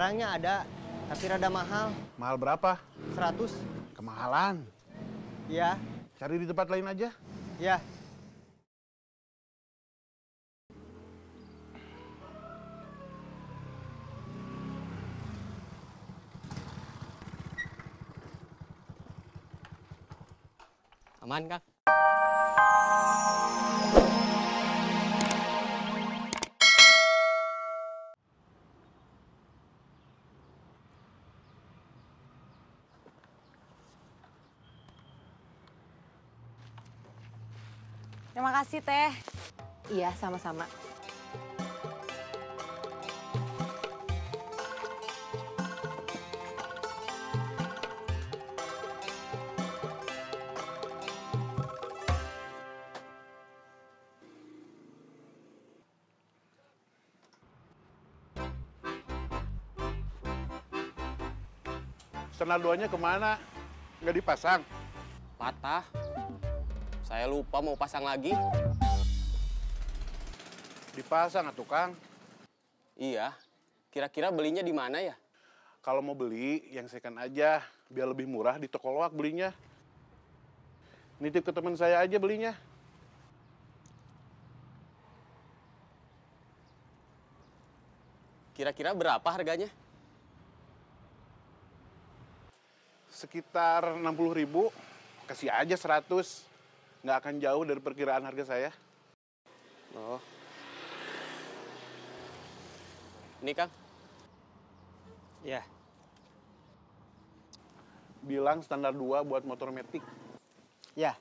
Barangnya ada, tapi rada mahal. Mahal berapa? 100. Kemahalan. Iya. Cari di tempat lain aja. Iya. Aman, Kang. Terima kasih, Teh. Iya, sama-sama. Standar 2-nya kemana? Nggak dipasang? Patah. Saya lupa mau pasang lagi. Dipasang atuh, Kang. Iya. Kira-kira belinya di mana ya? Kalau mau beli, yang second aja. Biar lebih murah di toko loak belinya. Nitip ke teman saya aja belinya. Kira-kira berapa harganya? Sekitar 60.000. Kasih aja 100. Nggak akan jauh dari perkiraan harga saya. Oh. Ini, Kang. Iya. Bilang standar 2 buat motor metik. Iya.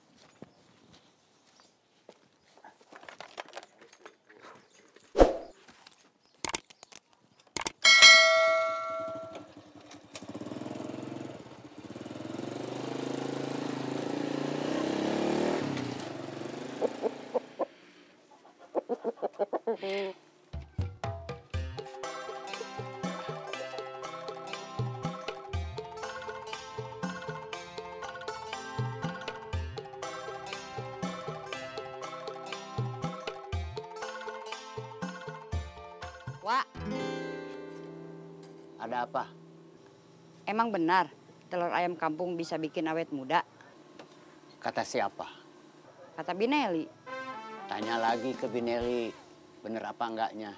Wak, Ada apa? emang benar telur ayam kampung bisa bikin awet muda? Kata siapa? Kata Bineli. Tanya lagi ke Bineli, bener apa enggaknya?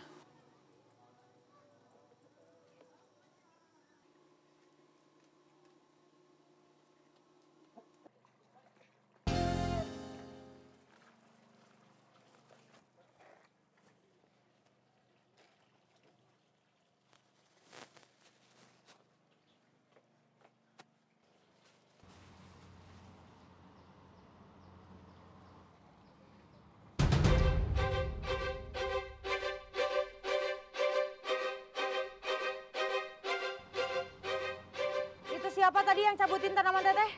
Itu siapa tadi yang cabutin tanaman Teteh?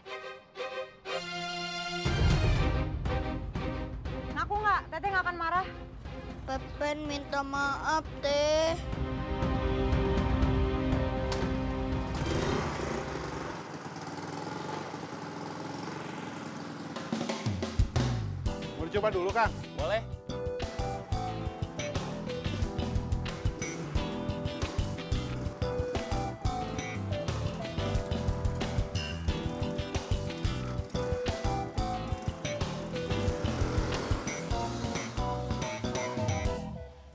Ngaku nggak? Teteh nggak akan marah. Pepen minta maaf, Teh. Mau dicoba dulu, Kang? Boleh?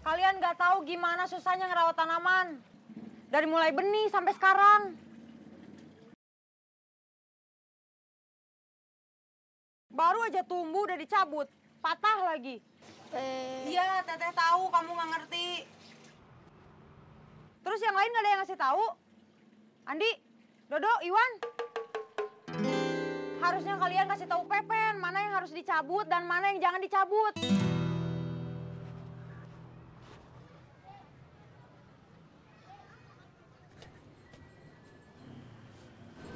Kalian nggak tahu gimana susahnya ngerawat tanaman. Dari mulai benih sampai sekarang. Baru aja tumbuh udah dicabut. Patah lagi. Iya, Teteh tahu kamu nggak ngerti. Terus yang lain nggak ada yang ngasih tahu? Andi, Dodo, Iwan. Harusnya kalian kasih tahu Pepen mana yang harus dicabut dan mana yang jangan dicabut.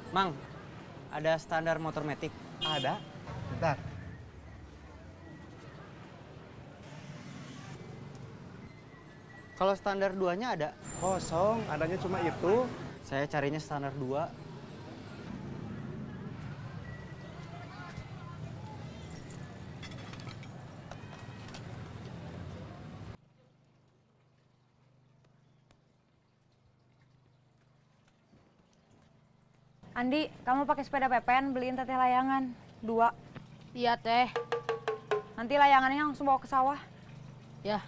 Mang, ada standar motor metik? Ada. Bentar. Kalau standar 2-nya ada? Kosong, adanya cuma itu. Saya carinya standar 2. Andi, kamu pakai sepeda Pepen, beliin teteh layangan. 2. Iya, Teh. Nanti layangannya langsung bawa ke sawah. Ya.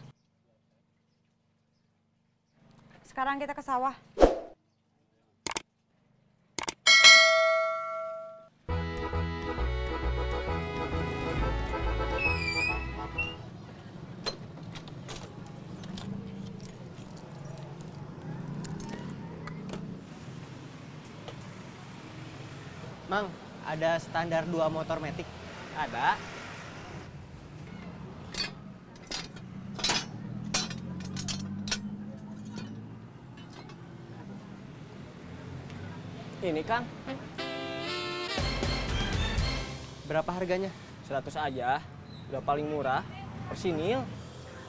Sekarang kita ke sawah. Mang, ada standar 2 motor matic? Ada. Ini Kang, Berapa harganya? 100 aja. Udah paling murah. Persinil.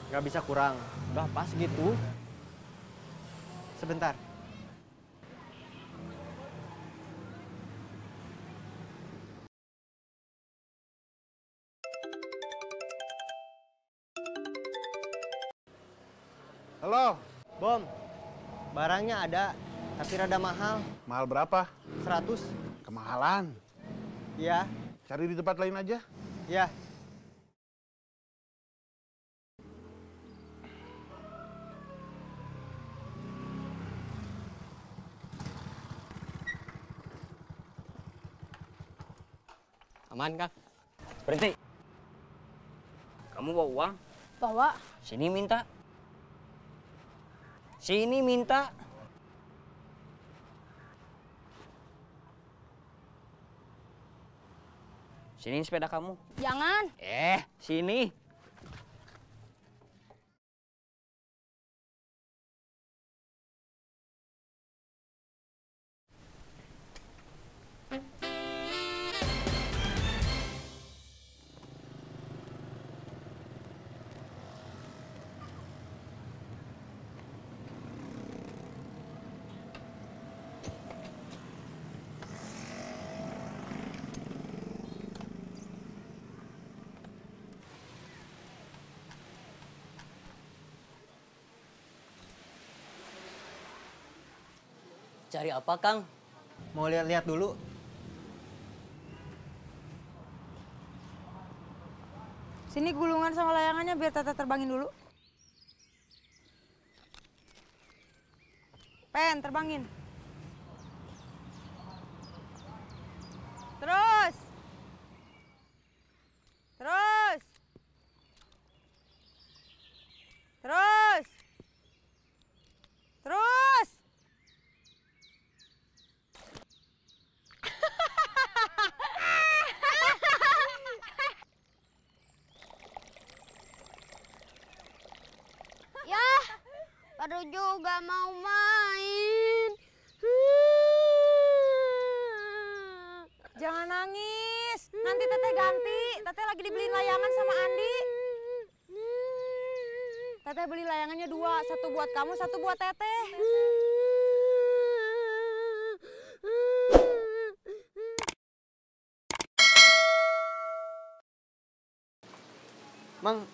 Nggak bisa kurang. Udah pas gitu. Sebentar. Halo, Bom, barangnya ada, tapi rada mahal. mahal berapa? 100. Kemahalan. Iya, Cari di tempat lain aja. iya. Aman, Kang. Berhenti. Kamu bawa uang? Bawa. Sini minta. Sini minta. Sini sepeda kamu. Jangan. Sini. Cari apa, Kang? Mau lihat-lihat dulu. Sini gulungan sama layangannya biar teteh terbangin dulu. Pen, terbangin. Terus. Terus. Terus. Terus. Ya, baru juga mau main. Jangan nangis. Nanti teteh ganti. Teteh lagi dibeliin layangan sama Andi. Teteh beli layangannya 2. 1 buat kamu, 1 buat teteh. Mang,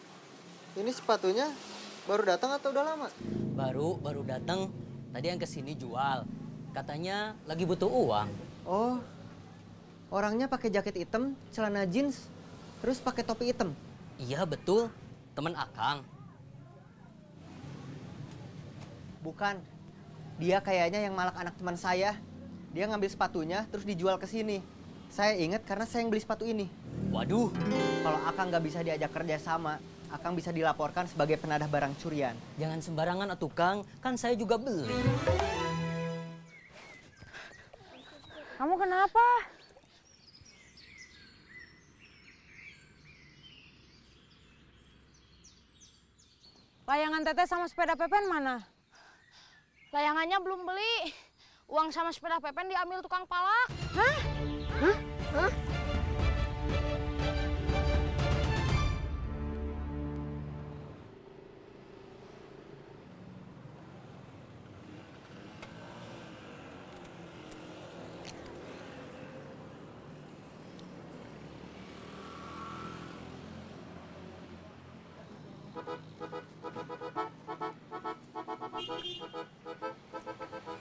ini sepatunya baru datang atau udah lama? Baru datang. Tadi yang kesini jual. Katanya lagi butuh uang. Oh, orangnya pakai jaket hitam, celana jeans, terus pakai topi hitam. Iya betul, teman Akang. Bukan, dia kayaknya yang malak anak teman saya. Dia ngambil sepatunya terus dijual ke sini. Saya ingat karena saya yang beli sepatu ini. Waduh, Kalau Akang nggak bisa diajak kerja sama, Akang bisa dilaporkan sebagai penadah barang curian. jangan sembarangan atuh Kang, kan saya juga beli. Kamu kenapa? Layangan teteh sama sepeda Pepen mana? Layangannya belum beli. Uang sama sepeda Pepen diambil tukang palak.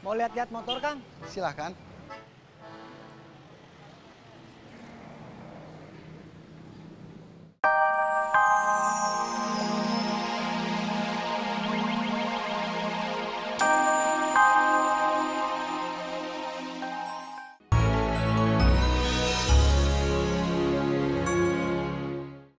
Mau lihat-lihat motor, Kang? Silahkan.